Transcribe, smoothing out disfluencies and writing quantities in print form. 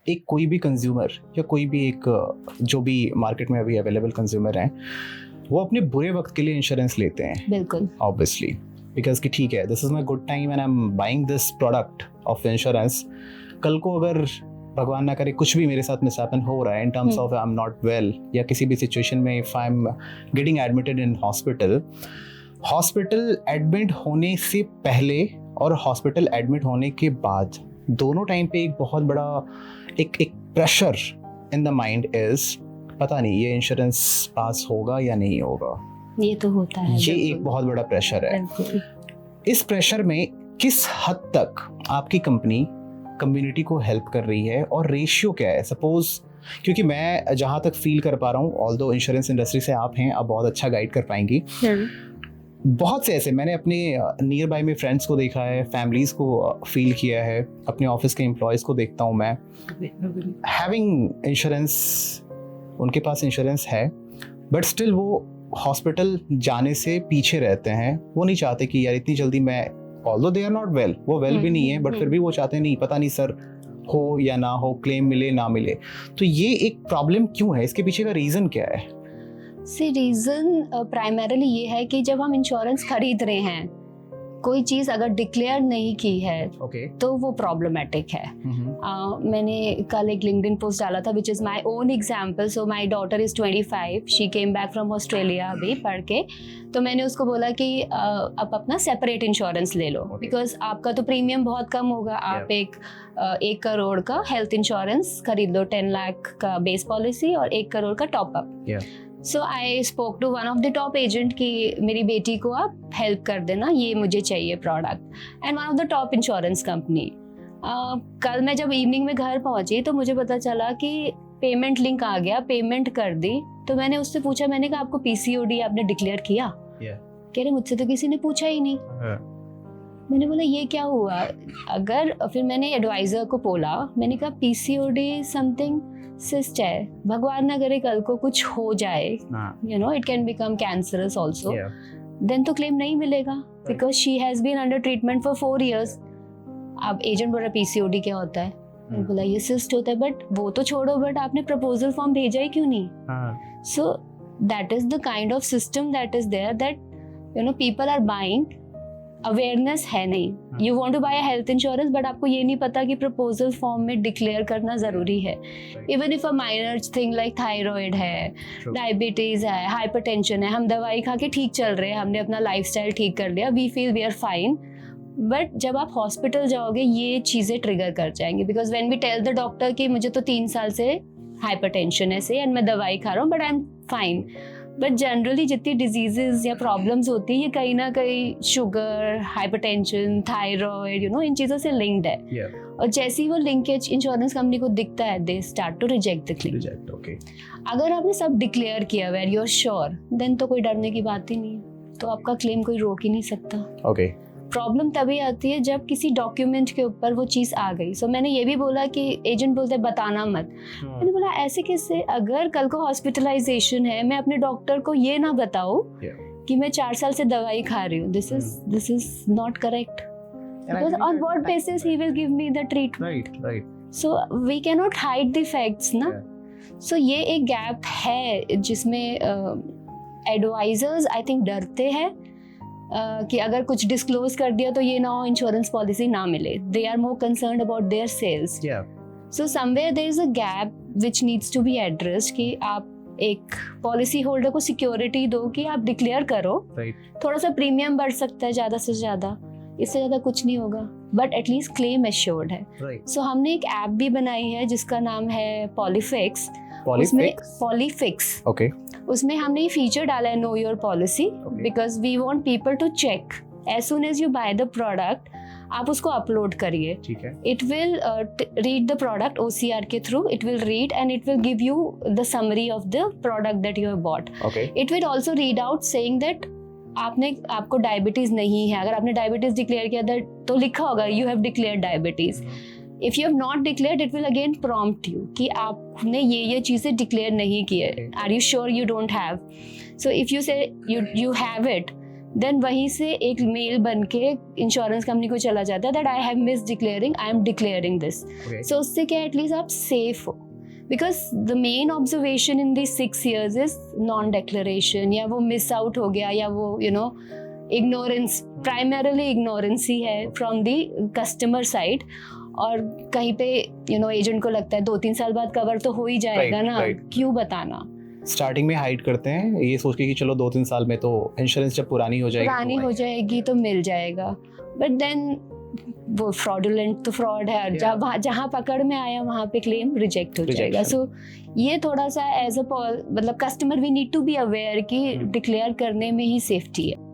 एक कोई भी कंज्यूमर या कोई भी एक जो भी मार्केट में अभी अवेलेबल कंज्यूमर हैं, वो अपने बुरे वक्त के लिए इंश्योरेंस लेते हैं, बिल्कुल, ऑब्वियसली, बिकॉज कि ठीक है, this is my good time and I am buying this product of insurance. कल को अगर भगवान ना करे कुछ भी मेरे साथ मिसहैपन हो रहा है in terms of I am not well, या किसी भी सिचुएशन में if I am getting admitted in hospital admit होने से पहले और हॉस्पिटल एडमिट होने के बाद दोनों टाइम पे एक बहुत बड़ा एक pressure in the mind is, पता नहीं ये इंश्योरेंस पास होगा या नहीं होगा. ये तो होता है, ये एक बहुत बड़ा प्रेशर है. इस प्रेशर में किस हद तक आपकी कंपनी कम्युनिटी को हेल्प कर रही है और रेशियो क्या है? सपोज, क्योंकि मैं जहाँ तक फील कर पा रहा हूँ, ऑल्दो इंश्योरेंस इंडस्ट्री से आप हैं, आप बहुत अच्छा गाइड कर पाएंगी. बहुत से ऐसे मैंने अपने नियर बाय में फ्रेंड्स को देखा है, फैमिलीज को फील किया है, अपने ऑफिस के एम्प्लॉयज़ को देखता हूँ मैं, हैविंग इंश्योरेंस, उनके पास इंश्योरेंस है बट स्टिल वो हॉस्पिटल जाने से पीछे रहते हैं. वो नहीं चाहते कि यार इतनी जल्दी मैं, although they are not well, वो वेल भी नहीं है बट फिर भी वो चाहते नहीं, पता नहीं सर हो या ना हो, क्लेम मिले ना मिले. तो ये एक प्रॉब्लम क्यों है? इसके पीछे का रीज़न क्या है? रीज़न प्राइमरीली ये है कि जब हम इंश्योरेंस खरीद रहे हैं, कोई चीज़ अगर डिक्लेयर नहीं की है तो वो प्रॉब्लमेटिक है. मैंने कल एक लिंक्डइन पोस्ट डाला था which is my own example. So my daughter is 25, she came back from Australia अभी पढ़ के. तो मैंने उसको बोला कि आप अपना सेपरेट इंश्योरेंस ले लो, बिकॉज आपका तो प्रीमियम बहुत कम होगा. आप 1 करोड़ का हेल्थ इंश्योरेंस खरीद लो, 10 लाख का बेस पॉलिसी और 1 करोड़ का top up. So I spoke to one of the top agent कि मेरी बेटी को आप हेल्प कर देना, ये मुझे चाहिए product, and one of the top insurance company. कल मैं जब इवनिंग में घर पहुंची तो मुझे पता चला कि पेमेंट लिंक आ गया, पेमेंट कर दी. तो मैंने उससे पूछा, मैंने कहा आपको पीसीओडी आपने डिक्लेयर किया? कह रहे मुझसे तो किसी ने पूछा ही नहीं. मैंने बोला ये क्या हुआ? फिर मैंने एडवाइजर को बोला, मैंने कहा पीसीओडी समथिंग सिस्ट है, भगवान ना करे कल को कुछ हो जाए, you know it can become cancerous also, then तो क्लेम नहीं मिलेगा because she has been under treatment for 4 years. अब एजेंट बोल रहा पीसीओडी क्या होता है? मैंने बोला ये सिस्ट होता है. बट वो तो छोड़ो, बट आपने प्रपोजल फॉर्म भेजा ही क्यों नहीं? So that is the kind of system that is there, that you know people are buying, awareness है नहीं. You want to buy a health insurance but आपको ये नहीं पता कि प्रपोजल फॉर्म में डिक्लेयर करना जरूरी है. Even if a minor thing like thyroid है, डायबिटीज है, हाइपरटेंशन है, हम दवाई खा के ठीक चल रहे हैं, हमने अपना लाइफस्टाइल ठीक कर लिया, we feel we are fine. But जब आप हॉस्पिटल जाओगे ये चीज़ें ट्रिगर कर जाएंगी, because when we tell the doctor कि मुझे तो 3 साल से हाइपरटेंशन है से एंड मैं दवाई खा रहा हूँ but I am fine. But generally जितनी डिजीजेज या प्रॉब्लम्स होती है ये कहीं ना कहीं sugar, hypertension, thyroid, you know इन चीज़ों से लिंक्ड है. और जैसे ही वो लिंकेज इंश्योरेंस कंपनी को दिखता है, they start to reject the claim. अगर आपने सब डिक्लेयर किया where you are sure, then तो कोई डरने की बात ही नहीं है, तो आपका क्लेम कोई रोक ही नहीं सकता. प्रॉब्लम तभी आती है जब किसी डॉक्यूमेंट के ऊपर वो चीज़ आ गई. सो मैंने ये भी बोला कि एजेंट बोलते हैं बताना मत. मैंने बोला ऐसे कैसे? अगर कल को हॉस्पिटलाइजेशन है, मैं अपने डॉक्टर को ये ना बताऊं कि मैं 4 साल से दवाई खा रही हूँ. This is not correct, because on what basis he will give me the treatment. So we can not hide the facts ना. सो ये एक गैप है जिसमें एडवाइजर्स आई थिंक डरते हैं कि अगर कुछ डिस्क्लोज कर दिया तो ये ना हो इंश्योरेंस पॉलिसी ना मिले. They are more concerned about their sales. So somewhere there is a gap which needs to be addressed कि आप एक पॉलिसी होल्डर को सिक्योरिटी दो कि आप डिक्लेयर करो. थोड़ा सा प्रीमियम बढ़ सकता है ज़्यादा से ज़्यादा, इससे ज़्यादा कुछ नहीं होगा, बट एटलीस्ट क्लेम एश्योर्ड है. सो हमने एक ऐप भी बनाई है जिसका नाम है पॉलीफिक्स. उसमें हमने ये फीचर डाला है know your policy, because we want people to check as soon as you buy the product, आप उसको अपलोड करिए. It will read the product OCR के through, it will read and it will give you the summary of the product that you have bought. It will also read out saying that आपको diabetes नहीं है. अगर आपने diabetes declare किया तो लिखा होगा you have declare diabetes. If you have not declared, it will again prompt you कि आपने ये चीज़ें डिक्लेयर नहीं की है. Are you sure you don't have? So if you say you have it, then वहीं से एक मेल बन के इंश्योरेंस कंपनी को चला जाता है that I have miss declaring, I am declaring this. So उससे क्या एटलीस्ट आप सेफ हो, because the main observation in this 6 years is non declaration, या वो मिस आउट हो गया, या वो इग्नोरेंस, प्राइमरली इग्नोरेंस ही है फ्रॉम द कस्टमर साइड। और कहीं पे एजेंट को लगता है 2-3 साल बाद कवर तो हो ही जाएगा ना, क्यों बताना। स्टार्टिंग में हाइड करते हैं ये सोच के कि चलो 2-3 साल में तो इंश्योरेंस जब पुरानी हो जाएगी तो मिल जाएगा, बट देन वो फ्रॉडुलेंट तो फ्रॉड है, जहाँ पकड़ में आया वहाँ पे क्लेम रिजेक्ट हो जाएगा। सो ये थोड़ा सा एज अ मतलब customer we need to be aware कि डिक्लेयर करने में ही सेफ्टी है।